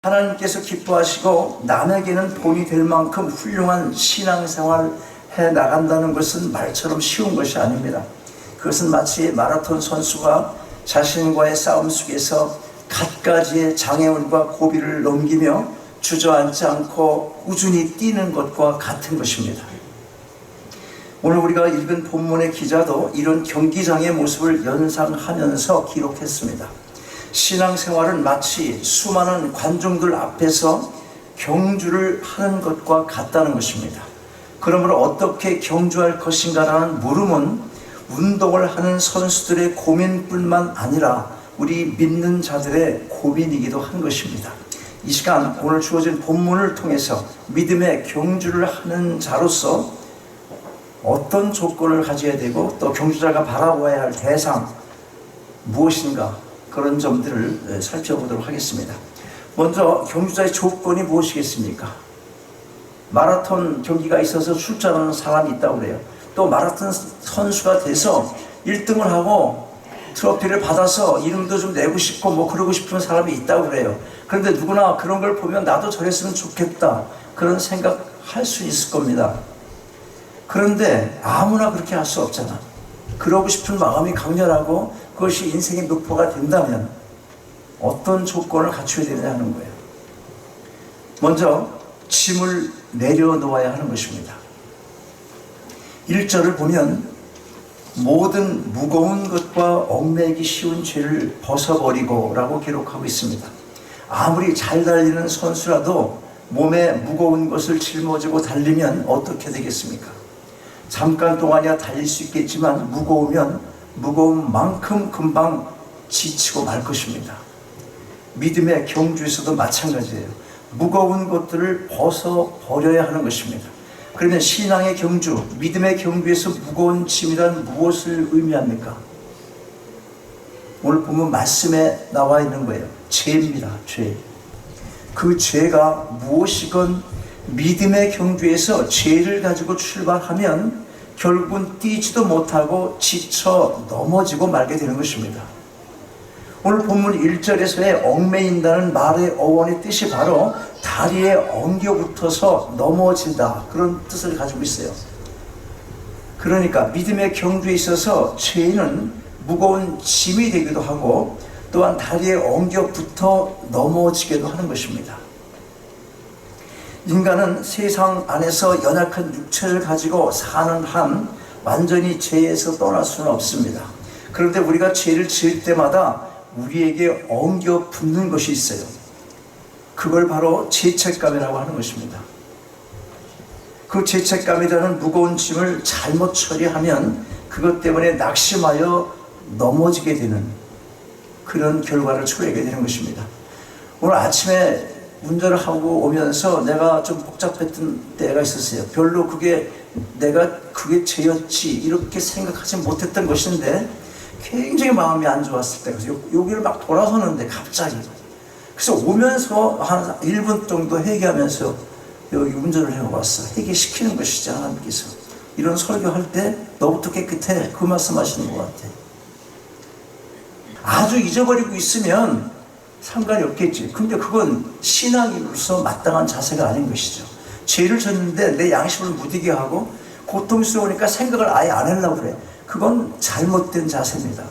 하나님께서 기뻐하시고 남에게는 본이 될 만큼 훌륭한 신앙생활을 해 나간다는 것은 말처럼 쉬운 것이 아닙니다. 그것은 마치 마라톤 선수가 자신과의 싸움 속에서 갖가지의 장애물과 고비를 넘기며 주저앉지 않고 꾸준히 뛰는 것과 같은 것입니다. 오늘 우리가 읽은 본문의 기자도 이런 경기장의 모습을 연상하면서 기록했습니다. 신앙생활은 마치 수많은 관중들 앞에서 경주를 하는 것과 같다는 것입니다. 그러므로 어떻게 경주할 것인가라는 물음은 운동을 하는 선수들의 고민뿐만 아니라 우리 믿는 자들의 고민이기도 한 것입니다. 이 시간 오늘 주어진 본문을 통해서 믿음의 경주를 하는 자로서 어떤 조건을 가져야 되고 또 경주자가 바라보아야 할 대상 무엇인가, 그런 점들을 살펴보도록 하겠습니다. 먼저 경주자의 조건이 무엇이겠습니까? 마라톤 경기가 있어서 출전하는 사람이 있다고 그래요. 또 마라톤 선수가 돼서 1등을 하고 트로피를 받아서 이름도 좀 내고 싶고 뭐 그러고 싶은 사람이 있다고 그래요. 그런데 누구나 그런 걸 보면 나도 저랬으면 좋겠다, 그런 생각할 수 있을 겁니다. 그런데 아무나 그렇게 할 수 없잖아. 그러고 싶은 마음이 강렬하고 그것이 인생의 목표가 된다면 어떤 조건을 갖춰야 되느냐 하는 거예요. 먼저 짐을 내려놓아야 하는 것입니다. 1절을 보면 모든 무거운 것과 얽매이기 쉬운 죄를 벗어버리고 라고 기록하고 있습니다. 아무리 잘 달리는 선수라도 몸에 무거운 것을 짊어지고 달리면 어떻게 되겠습니까? 잠깐 동안이야 달릴 수 있겠지만 무거우면 무거운 만큼 금방 지치고 말 것입니다. 믿음의 경주에서도 마찬가지예요. 무거운 것들을 벗어버려야 하는 것입니다. 그러면 신앙의 경주, 믿음의 경주에서 무거운 짐이란 무엇을 의미합니까? 오늘 보면 말씀에 나와 있는 거예요. 죄입니다. 죄. 그 죄가 무엇이건 믿음의 경주에서 죄를 가지고 출발하면 결국은 뛰지도 못하고 지쳐 넘어지고 말게 되는 것입니다. 오늘 본문 1절에서의 얽매인다는 말의 어원의 뜻이 바로 다리에 엉겨붙어서 넘어진다, 그런 뜻을 가지고 있어요. 그러니까 믿음의 경주에 있어서 죄는 무거운 짐이 되기도 하고 또한 다리에 엉겨붙어 넘어지기도 하는 것입니다. 인간은 세상 안에서 연약한 육체를 가지고 사는 한 완전히 죄에서 떠날 수는 없습니다. 그런데 우리가 죄를 지을 때마다 우리에게 엉겨 붙는 것이 있어요. 그걸 바로 죄책감이라고 하는 것입니다. 그 죄책감이라는 무거운 짐을 잘못 처리하면 그것 때문에 낙심하여 넘어지게 되는 그런 결과를 초래하게 되는 것입니다. 오늘 아침에 운전을 하고 오면서 내가 좀 복잡했던 때가 있었어요. 별로 내가 그게 죄였지 이렇게 생각하지 못했던 것인데 굉장히 마음이 안 좋았을 때, 그래서 여기를 막 돌아서는데 갑자기, 그래서 오면서 한 1분 정도 회개하면서 여기 운전을 해왔어. 회개시키는 것이지, 하나님께서. 이런 설교할 때 너부터 깨끗해, 그 말씀하시는 것 같아. 아주 잊어버리고 있으면 상관이 없겠지. 근데 그건 신앙인으로서 마땅한 자세가 아닌 것이죠. 죄를 졌는데 내 양심을 무디게 하고 고통스러우니까 생각을 아예 안 하려고 그래. 그건 잘못된 자세입니다.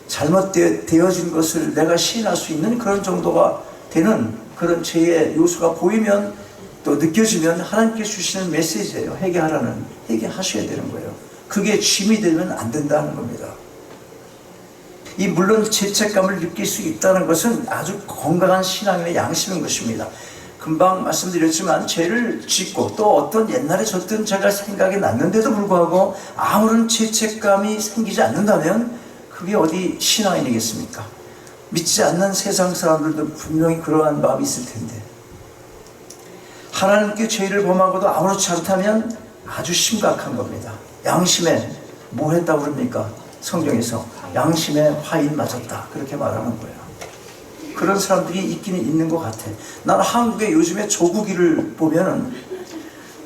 잘못되어진 것을 내가 시인할 수 있는 그런 정도가 되는 그런 죄의 요소가 보이면 또 느껴지면 하나님께서 주시는 메시지예요. 회개하셔야 되는 거예요. 그게 짐이 되면 안 된다는 겁니다. 물론 죄책감을 느낄 수 있다는 것은 아주 건강한 신앙인의 양심인 것입니다. 금방 말씀드렸지만 죄를 짓고 또 어떤 옛날에 졌던 죄가 생각이 났는데도 불구하고 아무런 죄책감이 생기지 않는다면 그게 어디 신앙인이겠습니까? 믿지 않는 세상 사람들도 분명히 그러한 마음이 있을 텐데, 하나님께 죄를 범하고도 아무렇지 않다면 아주 심각한 겁니다. 양심에 뭐 했다고 그럽니까? 성경에서 양심에 화인 맞았다, 그렇게 말하는 거예요. 그런 사람들이 있기는 있는 것 같아. 나는 한국의 요즘에 조국이를 보면은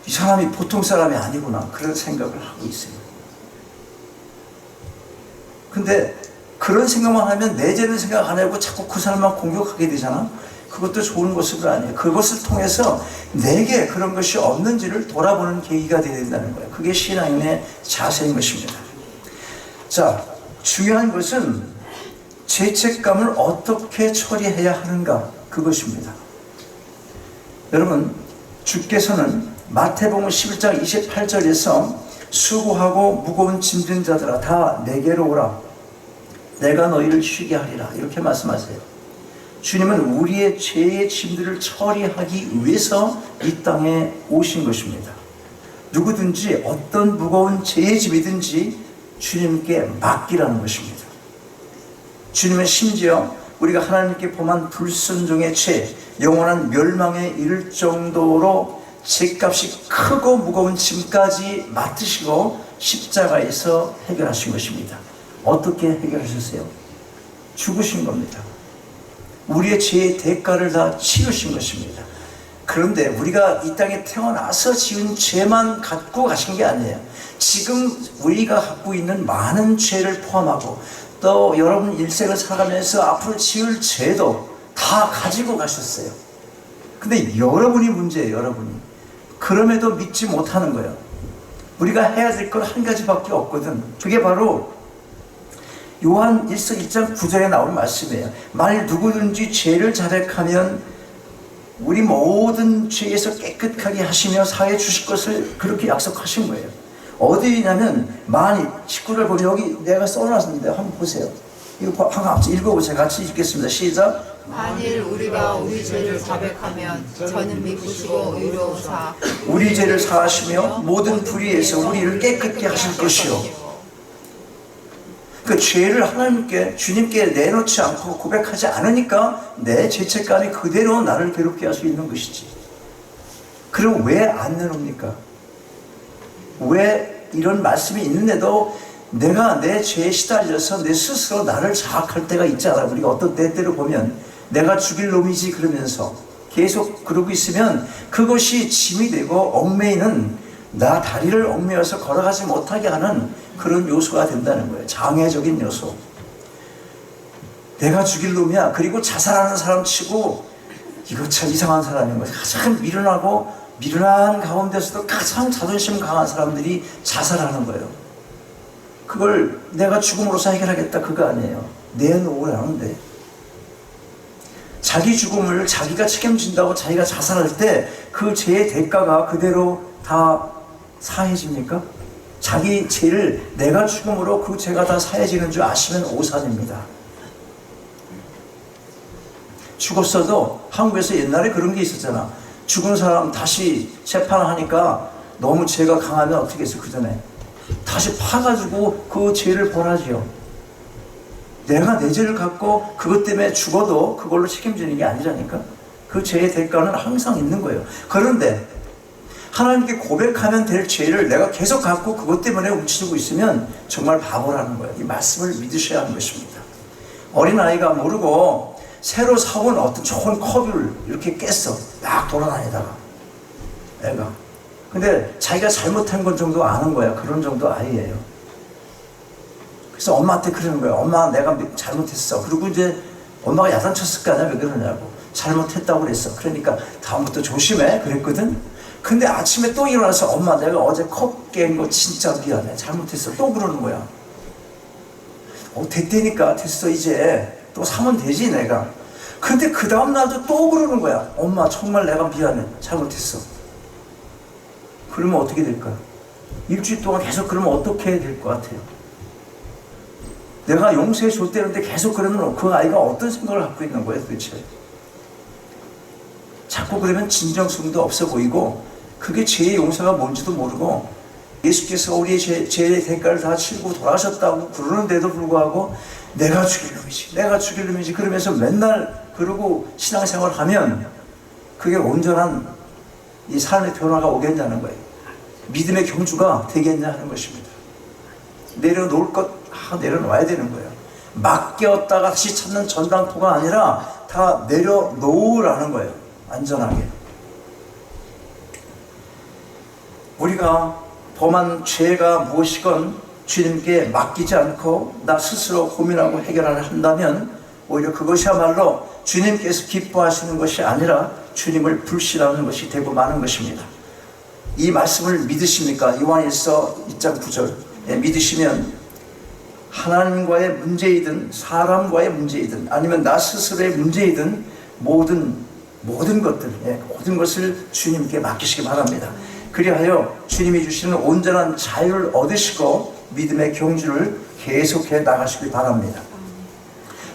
이 사람이 보통 사람이 아니구나, 그런 생각을 하고 있어요. 근데 그런 생각만 하면 내 죄는 생각 안 하고 자꾸 그 사람만 공격하게 되잖아. 그것도 좋은 모습은 아니에요. 그것을 통해서 내게 그런 것이 없는지를 돌아보는 계기가 되어야 된다는 거예요. 그게 신앙인의 자세인 것입니다. 자, 중요한 것은 죄책감을 어떻게 처리해야 하는가, 그것입니다. 여러분, 주께서는 마태복음 11장 28절에서 수고하고 무거운 짐진 자들아 다 내게로 오라, 내가 너희를 쉬게 하리라, 이렇게 말씀하세요. 주님은 우리의 죄의 짐들을 처리하기 위해서 이 땅에 오신 것입니다. 누구든지 어떤 무거운 죄의 짐이든지 주님께 맡기라는 것입니다. 주님은 심지어 우리가 하나님께 범한 불순종의 죄, 영원한 멸망에 이를 정도로 죄값이 크고 무거운 짐까지 맡으시고 십자가에서 해결하신 것입니다. 어떻게 해결하셨어요? 죽으신 겁니다. 우리의 죄의 대가를 다 치르신 것입니다. 그런데 우리가 이 땅에 태어나서 지은 죄만 갖고 가신 게 아니에요. 지금 우리가 갖고 있는 많은 죄를 포함하고 또 여러분 일생을 살아가면서 앞으로 지을 죄도 다 가지고 가셨어요. 근데 여러분이 문제예요. 여러분이. 그럼에도 믿지 못하는 거예요. 우리가 해야 될 건 한 가지밖에 없거든. 그게 바로 요한 1서 1장 9절에 나온 말씀이에요. 만일 누구든지 죄를 자백하면 우리 모든 죄에서 깨끗하게 하시며 사해 주실 것을 그렇게 약속하신 거예요. 어디냐면 만일 19절 보면 여기 내가 써놨는데 한번 보세요. 이거 한번 읽어보세요. 같이 읽겠습니다. 시작. 만일 우리가 우리 죄를 자백하면 저는 믿으시고 의로우사 우리 죄를 사하시며 모든 불의에서 우리를 깨끗게 하실 것이요. 그 죄를 하나님께 주님께 내놓지 않고 고백하지 않으니까 내 죄책감이 그대로 나를 괴롭게 할 수 있는 것이지. 그럼 왜 안 내놓습니까? 왜 이런 말씀이 있는데도 내가 내 죄에 시달려서 내 스스로 나를 자학할 때가 있잖아. 우리가 어떤 때때로 보면 내가 죽일 놈이지 그러면서 계속 그러고 있으면 그것이 짐이 되고 얽매이는, 나 다리를 얽매여서 걸어가지 못하게 하는 그런 요소가 된다는 거예요. 장애적인 요소. 내가 죽일 놈이야. 그리고 자살하는 사람 치고 이거 참 이상한 사람인 거예요. 가장 미련한 가운데서도 가장 자존심 강한 사람들이 자살하는 거예요. 그걸 내가 죽음으로써 해결하겠다 그거 아니에요. 내놓으라는데. 자기 죽음을 자기가 책임진다고 자기가 자살할 때 그 죄의 대가가 그대로 다 사해집니까? 자기 죄를 내가 죽음으로 그 죄가 다 사해지는 줄 아시면 오산입니다. 죽었어도 한국에서 옛날에 그런 게 있었잖아. 죽은 사람 다시 재판하니까 너무 죄가 강하면 어떻게 했어? 그 전에 다시 파가지고 그 죄를 벌하지요. 내가 내 죄를 갖고 그것 때문에 죽어도 그걸로 책임지는 게 아니라니까. 그 죄의 대가는 항상 있는 거예요. 그런데 하나님께 고백하면 될 죄를 내가 계속 갖고 그것 때문에 움츠리고 있으면 정말 바보라는 거예요. 이 말씀을 믿으셔야 하는 것입니다. 어린아이가 모르고 새로 사온 어떤 좋은 컵을 이렇게 깼어. 막 돌아다니다가 애가. 근데 자기가 잘못한 건 정도 아는 거야. 그런 정도 아이예요. 그래서 엄마한테 그러는 거예요. 엄마 내가 잘못했어. 그리고 이제 엄마가 야단쳤을 거 아니야. 왜 그러냐고. 잘못했다고 그랬어. 그러니까 다음부터 조심해 그랬거든. 근데 아침에 또 일어나서 엄마 내가 어제 컵 깬 거 진짜 미안해. 잘못했어. 또 그러는 거야. 됐다니까. 됐어. 이제 또 사면 되지 내가. 근데 그 다음날도 또 그러는 거야. 엄마 정말 내가 미안해. 잘못했어. 그러면 어떻게 될까요? 일주일 동안 계속 그러면 어떻게 될 것 같아요? 내가 용서해 줬다는데 계속 그러면 그 아이가 어떤 생각을 갖고 있는 거예요 도대체? 자꾸 그러면 진정성도 없어 보이고 그게 죄의 용서가 뭔지도 모르고 예수께서 우리의 죄의 대가를 다 치르고 돌아가셨다고 그러는데도 불구하고 내가 죽일 놈이지 그러면서 맨날 그러고 신앙생활을 하면 그게 온전한 이 삶의 변화가 오겠냐는 거예요. 믿음의 경주가 되겠냐 하는 것입니다. 내려놓을 것 내려놔야 되는 거예요. 맡겼다가 다시 찾는 전당포가 아니라 다 내려놓으라는 거예요. 안전하게. 우리가 범한 죄가 무엇이건 주님께 맡기지 않고 나 스스로 고민하고 해결을 한다면 오히려 그것이야말로 주님께서 기뻐하시는 것이 아니라 주님을 불신하는 것이 되고 마는 것입니다. 이 말씀을 믿으십니까? 요한일서 2장 9절. 믿으시면 하나님과의 문제이든 사람과의 문제이든 아니면 나 스스로의 문제이든 모든 것을 주님께 맡기시기 바랍니다. 그리하여 주님이 주시는 온전한 자유를 얻으시고 믿음의 경주를 계속해 나가시기 바랍니다.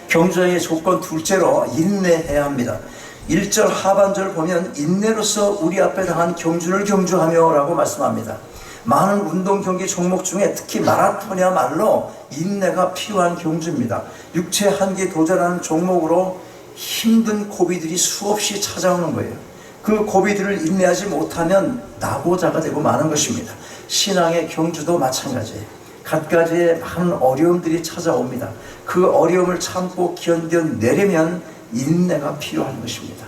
경주의 조건 둘째로 인내해야 합니다. 1절 하반절 보면 인내로서 우리 앞에 당한 경주를 경주하며 라고 말씀합니다. 많은 운동 경기 종목 중에 특히 마라톤이야말로 인내가 필요한 경주입니다. 육체 한계에 도전하는 종목으로 힘든 고비들이 수없이 찾아오는 거예요. 그 고비들을 인내하지 못하면 낙오자가 되고 마는 것입니다. 신앙의 경주도 마찬가지예요. 갖가지의 많은 어려움들이 찾아옵니다. 그 어려움을 참고 견뎌내려면 인내가 필요한 것입니다.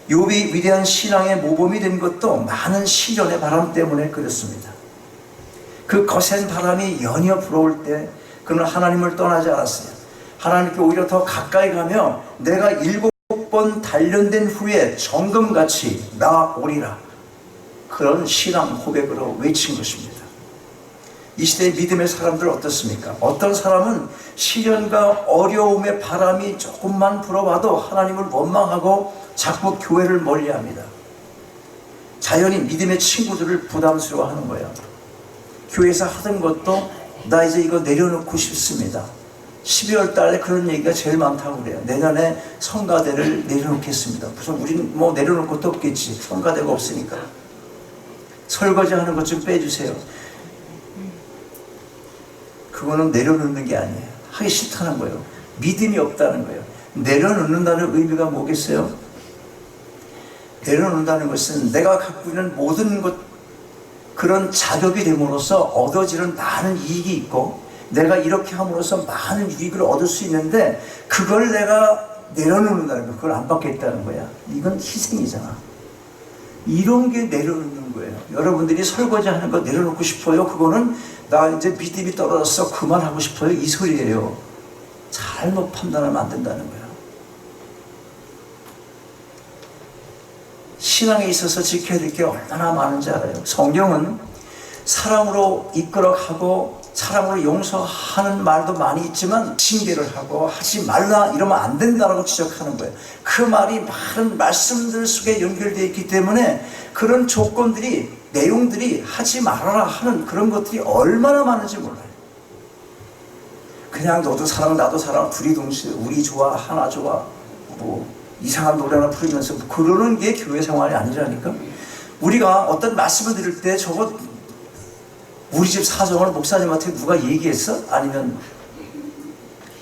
욥이 위대한 신앙의 모범이 된 것도 많은 시련의 바람 때문에 그렇습니다. 그 거센 바람이 연이어 불어올 때 그는 하나님을 떠나지 않았어요. 하나님께 오히려 더 가까이 가며 내가 7번 단련된 후에 정금같이 나오리라, 그런 신앙 고백으로 외친 것입니다. 이 시대의 믿음의 사람들 어떻습니까? 어떤 사람은 시련과 어려움의 바람이 조금만 불어와도 하나님을 원망하고 자꾸 교회를 멀리합니다. 자연히 믿음의 친구들을 부담스러워하는 거예요. 교회에서 하던 것도 나 이제 이거 내려놓고 싶습니다. 12월 달에 그런 얘기가 제일 많다고 그래요. 내년에 성가대를 내려놓겠습니다. 무슨 우린 뭐 내려놓을 것도 없겠지. 성가대가 없으니까. 설거지 하는 것 좀 빼주세요. 그거는 내려놓는 게 아니에요. 하기 싫다는 거예요. 믿음이 없다는 거예요. 내려놓는다는 의미가 뭐겠어요? 내려놓는다는 것은 내가 갖고 있는 모든 것, 그런 자격이 됨으로써 얻어지는 많은 이익이 있고 내가 이렇게 함으로써 많은 유익을 얻을 수 있는데 그걸 내가 내려놓는다는 거, 그걸 안 받겠다는 거야. 이건 희생이잖아. 이런 게 내려놓는 거예요. 여러분들이 설거지 하는 거 내려놓고 싶어요? 그거는 나 이제 믿음이 떨어졌어, 그만하고 싶어요, 이 소리예요. 잘못 판단하면 안 된다는 거예요. 신앙에 있어서 지켜야 될 게 얼마나 많은지 알아요. 성경은 사랑으로 이끌어가고 사랑으로 용서하는 말도 많이 있지만 징계를 하고 하지 말라 이러면 안 된다고 지적하는 거예요. 그 말이 많은 말씀들 속에 연결되어 있기 때문에 그런 조건들이, 내용들이 하지 말아라 하는 그런 것들이 얼마나 많은지 몰라요. 그냥 너도 사랑 나도 사랑 둘이 동시에 우리 좋아 하나 좋아 뭐 이상한 노래나 부르면서 그러는 게 교회 생활이 아니라니까. 우리가 어떤 말씀을 들을 때 저거 우리 집 사정을 목사님한테 누가 얘기했어? 아니면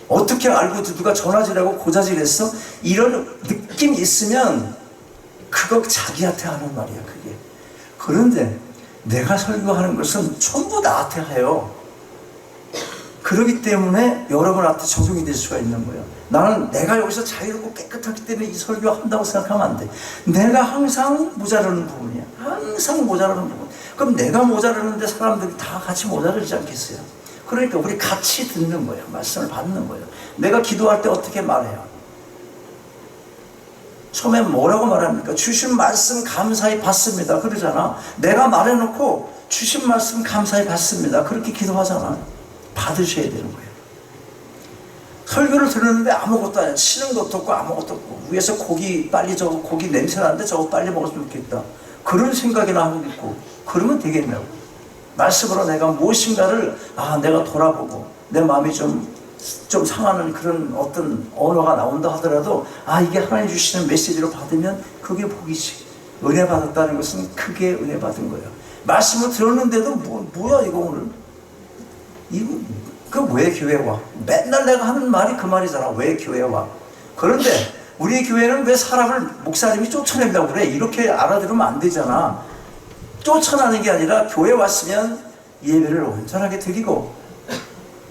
어떻게 알고 누가 전화질하고 고자질했어? 이런 느낌이 있으면 그거 자기한테 하는 말이야, 그게. 그런데 내가 설교하는 것은 전부 나한테 해요. 그렇기 때문에 여러분한테 적용이 될 수가 있는 거예요. 나는 내가 여기서 자유롭고 깨끗하기 때문에 이 설교한다고 생각하면 안 돼. 내가 항상 모자라는 부분이야. 항상 모자라는 부분. 그럼 내가 모자라는데 사람들이 다 같이 모자르지 않겠어요? 그러니까 우리 같이 듣는 거예요. 말씀을 받는 거예요. 내가 기도할 때 어떻게 말해요? 처음에 뭐라고 말합니까? 주신 말씀 감사히 받습니다. 그러잖아. 내가 말해놓고 주신 말씀 감사히 받습니다. 그렇게 기도하잖아. 받으셔야 되는 거예요. 설교를 들었는데 아무것도 아니야. 치는 것도 없고 아무것도 없고 위에서 고기 빨리 저거 고기 냄새 나는데 저거 빨리 먹었으면 좋겠다. 그런 생각이나 하고 있고 그러면 되겠냐고. 말씀으로 내가 무엇인가를 내가 돌아보고 내 마음이 좀 상하는 그런 어떤 언어가 나온다 하더라도 이게 하나님 주시는 메시지로 받으면 그게 복이지. 은혜 받았다는 것은 크게 은혜 받은 거예요. 말씀을 들었는데도 뭐야 이거 오늘 이거 왜 교회 와? 맨날 내가 하는 말이 그 말이잖아. 왜 교회 와? 그런데 우리 교회는 왜 사람을 목사님이 쫓아낸다고 그래? 이렇게 알아들으면 안 되잖아. 쫓아나는 게 아니라 교회 왔으면 예배를 온전하게 드리고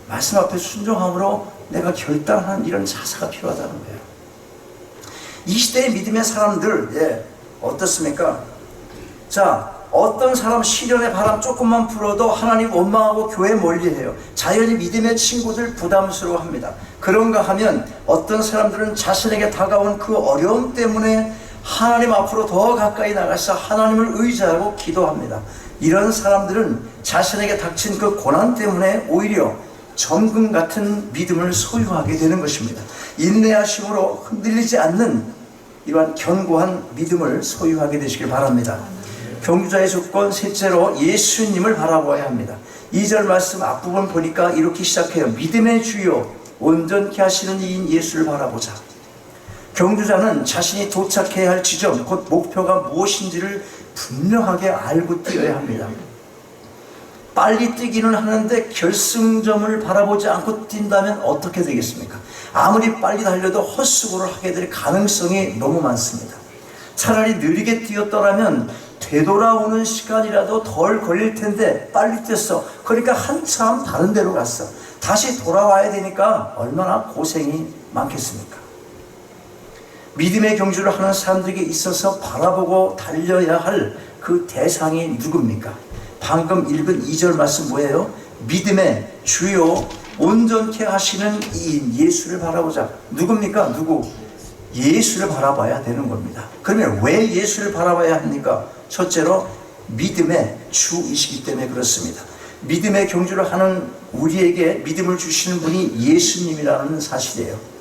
말씀 앞에 순종함으로 내가 결단하는 이런 자세가 필요하다는 거예요. 이 시대의 믿음의 사람들 어떻습니까? 자, 어떤 사람 시련의 바람 조금만 불어도 하나님 원망하고 교회 멀리해요. 자연히 믿음의 친구들 부담스러워합니다. 그런가 하면 어떤 사람들은 자신에게 다가온 그 어려움 때문에 하나님 앞으로 더 가까이 나가서 하나님을 의지하고 기도합니다. 이런 사람들은 자신에게 닥친 그 고난 때문에 오히려 정금 같은 믿음을 소유하게 되는 것입니다. 인내하심으로 흔들리지 않는 이러한 견고한 믿음을 소유하게 되시길 바랍니다. 경주자의 조건 셋째로 예수님을 바라보아야 합니다. 2절 말씀 앞부분 보니까 이렇게 시작해요. 믿음의 주요 온전케 하시는 이인 예수를 바라보자. 경주자는 자신이 도착해야 할 지점, 곧 목표가 무엇인지를 분명하게 알고 뛰어야 합니다. 빨리 뛰기는 하는데 결승점을 바라보지 않고 뛴다면 어떻게 되겠습니까? 아무리 빨리 달려도 헛수고를 하게 될 가능성이 너무 많습니다. 차라리 느리게 뛰었더라면 되돌아오는 시간이라도 덜 걸릴 텐데 빨리 뛰었어. 그러니까 한참 다른 데로 갔어. 다시 돌아와야 되니까 얼마나 고생이 많겠습니까? 믿음의 경주를 하는 사람들에게 있어서 바라보고 달려야 할 그 대상이 누굽니까? 방금 읽은 2절 말씀 뭐예요? 믿음의 주요 온전케 하시는 이인 예수를 바라보자. 누굽니까? 누구? 예수를 바라봐야 되는 겁니다. 그러면 왜 예수를 바라봐야 합니까? 첫째로 믿음의 주이시기 때문에 그렇습니다. 믿음의 경주를 하는 우리에게 믿음을 주시는 분이 예수님이라는 사실이에요.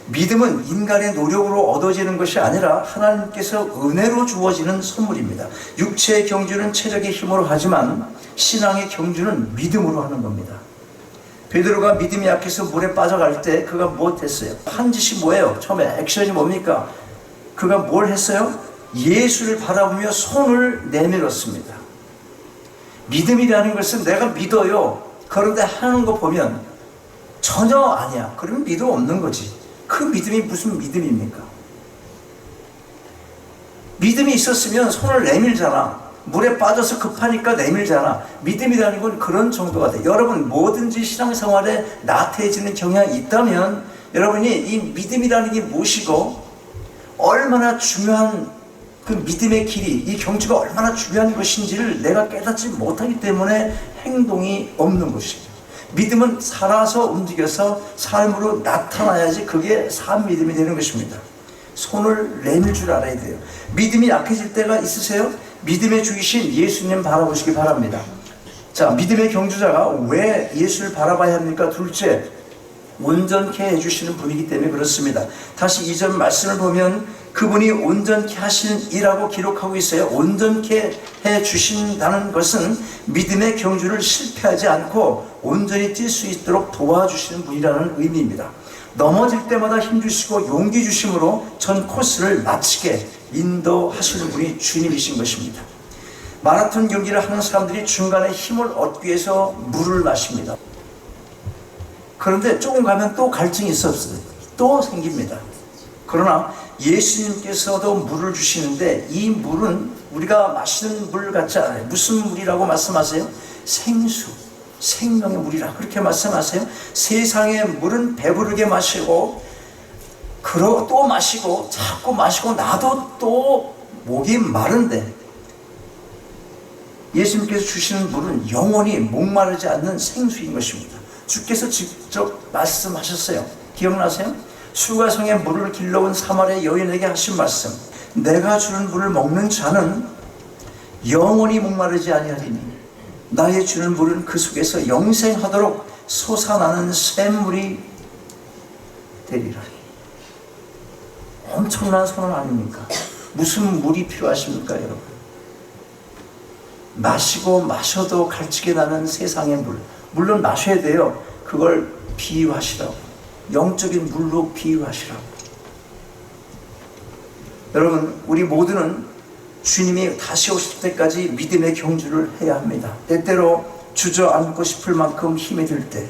믿음은 인간의 노력으로 얻어지는 것이 아니라 하나님께서 은혜로 주어지는 선물입니다. 육체의 경주는 체력의 힘으로 하지만 신앙의 경주는 믿음으로 하는 겁니다. 베드로가 믿음이 약해서 물에 빠져갈 때 그가 무엇했어요? 한 짓이 뭐예요? 처음에 액션이 뭡니까? 그가 뭘 했어요? 예수를 바라보며 손을 내밀었습니다. 믿음이라는 것은 내가 믿어요. 그런데 하는 거 보면 전혀 아니야. 그러면 믿음 없는 거지. 그 믿음이 무슨 믿음입니까? 믿음이 있었으면 손을 내밀잖아. 물에 빠져서 급하니까 내밀잖아. 믿음이라는 건 그런 정도가 돼. 여러분 뭐든지 신앙생활에 나태해지는 경향이 있다면 여러분이 이 믿음이라는 게 무엇이고 얼마나 중요한 그 믿음의 길이, 이 경주가 얼마나 중요한 것인지를 내가 깨닫지 못하기 때문에 행동이 없는 것이죠. 믿음은 살아서 움직여서 삶으로 나타나야지 그게 산 믿음이 되는 것입니다. 손을 내밀 줄 알아야 돼요. 믿음이 약해질 때가 있으세요? 믿음의 주이신 예수님 바라보시기 바랍니다. 자, 믿음의 경주자가 왜 예수를 바라봐야 합니까? 둘째, 온전케 해주시는 분이기 때문에 그렇습니다. 다시 2절 말씀을 보면 그분이 온전케 하시는 이라고 기록하고 있어요. 온전케 해주신다는 것은 믿음의 경주를 실패하지 않고 온전히 뛸 수 있도록 도와주시는 분이라는 의미입니다. 넘어질 때마다 힘주시고 용기 주심으로 전 코스를 마치게 인도하시는 분이 주님이신 것입니다. 마라톤 경기를 하는 사람들이 중간에 힘을 얻기 위해서 물을 마십니다. 그런데 조금 가면 또 갈증이 있었어요. 또 생깁니다. 그러나 예수님께서도 물을 주시는데 이 물은 우리가 마시는 물 같지 않아요. 무슨 물이라고 말씀하세요? 생수, 생명의 물이라 그렇게 말씀하세요. 세상의 물은 배부르게 마시고 그러고 또 마시고 자꾸 마시고 나도 또 목이 마른데 예수님께서 주시는 물은 영원히 목마르지 않는 생수인 것입니다. 주께서 직접 말씀하셨어요. 기억나세요? 수가성에 물을 길러온 사마리아 여인에게 하신 말씀, 내가 주는 물을 먹는 자는 영원히 목마르지 아니하리니 나의 주는 물은 그 속에서 영생하도록 솟아나는 샘물이 되리라. 엄청난 선언 아닙니까? 무슨 물이 필요하십니까, 여러분? 마시고 마셔도 갈치게 나는 세상의 물, 물론 마셔야 돼요. 그걸 비유하시라고, 영적인 물로 비유하시라고. 여러분, 우리 모두는 주님이 다시 오실 때까지 믿음의 경주를 해야 합니다. 때때로 주저앉고 싶을 만큼 힘이 들 때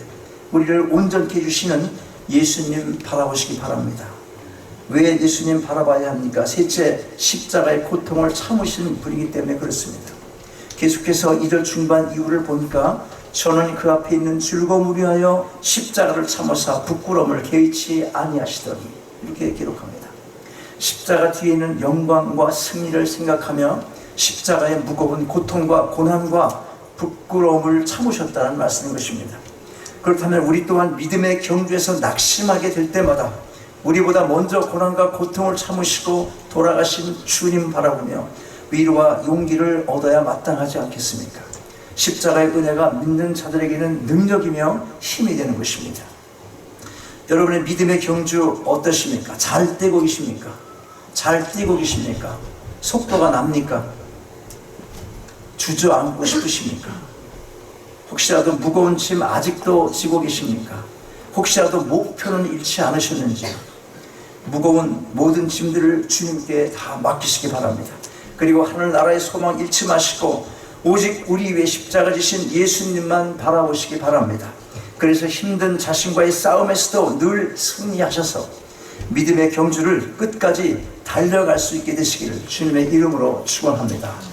우리를 온전케 해주시는 예수님 바라보시기 바랍니다. 왜 예수님 바라봐야 합니까? 셋째, 십자가의 고통을 참으신 분이기 때문에 그렇습니다. 계속해서 2절 중반 이후를 보니까 저는 그 앞에 있는 즐거움을 위하여 십자가를 참으사 부끄러움을 개의치 아니하시더니 이렇게 기록합니다. 십자가 뒤에 있는 영광과 승리를 생각하며 십자가의 무거운 고통과 고난과 부끄러움을 참으셨다는 말씀인 것입니다. 그렇다면 우리 또한 믿음의 경주에서 낙심하게 될 때마다 우리보다 먼저 고난과 고통을 참으시고 돌아가신 주님 바라보며 위로와 용기를 얻어야 마땅하지 않겠습니까? 십자가의 은혜가 믿는 자들에게는 능력이며 힘이 되는 것입니다. 여러분의 믿음의 경주 어떠십니까? 잘 뛰고 계십니까? 잘 뛰고 계십니까? 속도가 납니까? 주저앉고 싶으십니까? 혹시라도 무거운 짐 아직도 지고 계십니까? 혹시라도 목표는 잃지 않으셨는지 무거운 모든 짐들을 주님께 다 맡기시기 바랍니다. 그리고 하늘나라의 소망 잃지 마시고 오직 우리 위에 십자가 지신 예수님만 바라보시기 바랍니다. 그래서 힘든 자신과의 싸움에서도 늘 승리하셔서 믿음의 경주를 끝까지 달려갈 수 있게 되시기를 주님의 이름으로 축원합니다.